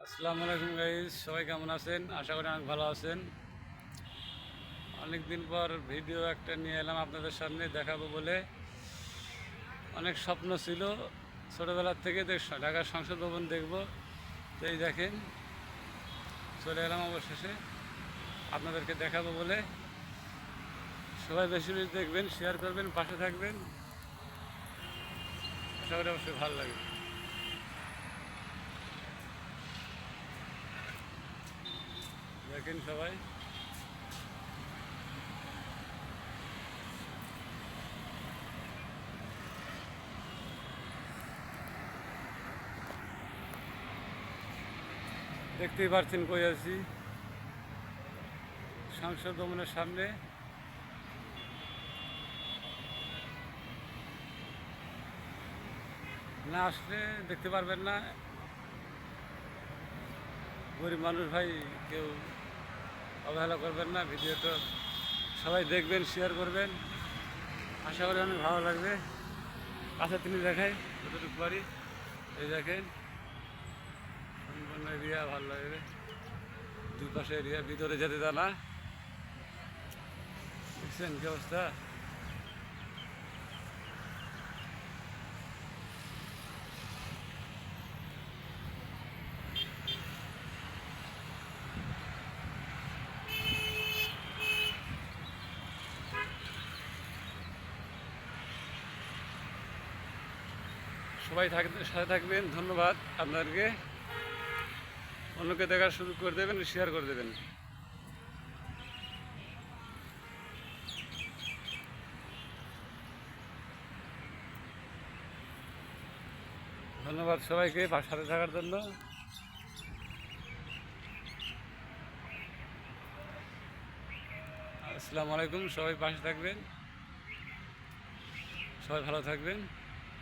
আসসালামু আলাইকুম গাইস, সবাই কেমন আছেন? আশা করি অনেক ভালো আছেন। অনেক দিন পর ভিডিও একটা নিয়ে এলাম আপনাদের সামনে দেখাবো বলে। অনেক স্বপ্ন ছিল ছোটোবেলার থেকে ঢাকার সংসদ ভবন দেখব। তো এই দেখেন চলে এলাম অবশেষে আপনাদেরকে দেখাবো বলে। সবাই বেশি বেশি দেখবেন, শেয়ার করবেন, পাশে থাকবেন। আশা করি অবশ্যই ভালো লাগবে। দেখেন সবাই, দেখতেই পাচ্ছেন কই আছি, সংসদ ভবনের সামনে। না আসলে দেখতে পারবেন না। গরিব মানুষ ভাই, কেউ অবহেলা করবেন না। ভিডিওটা সবাই দেখবেন, শেয়ার করবেন। আশা করি অনেক ভালো লাগবে। কাছে তিনি দেখাই যতটুকু পারি। এই দেখেন সম্পূর্ণ এরিয়া ভালো লাগবে। দুই পাশে এরিয়া, ভিতরে যেতে জানা। দেখছেন কি অবস্থা? সবাই সাথে থাকবেন। ধন্যবাদ আপনাদেরকে। অন্যকে দেখার সুযোগ করে দেবেন, শেয়ার করে দেবেন। ধন্যবাদ সবাইকে সাথে থাকার জন্য। আসসালামু আলাইকুম। সবাই পাশে থাকবেন, সবাই ভালো থাকবেন।